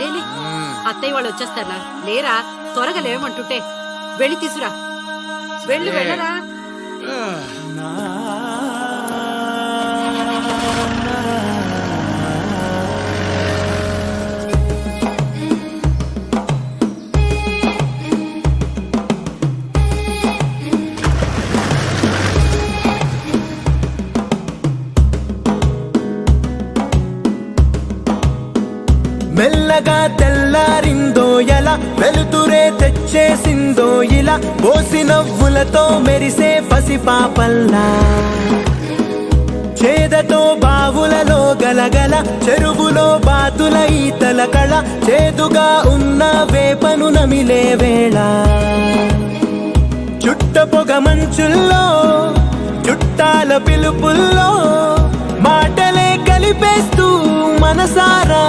లేలే అత్తయ్య వాళ్ళు వచ్చేస్తారా లేరా త్వరగా లేవమంటుంటే వెళ్ళి తీసురా వెళ్ళు వెళ్ళరా మెల్లగా తెల్లారిందో ఎలా వెలుతురే తెచ్చేసిందో ఇలా పోసి నవ్వులతో మెరిసే పసిపాపల్లా చేదతో బావులలో గలగల చెరువులో బాతుల ఈతల కళ చేదుగా ఉన్న వేపను నమిలే వేళ చుట్ట పొగ మంచుల్లో చుట్టాల పిలుపుల్లో మాటలే కలిపేస్తూ మనసారా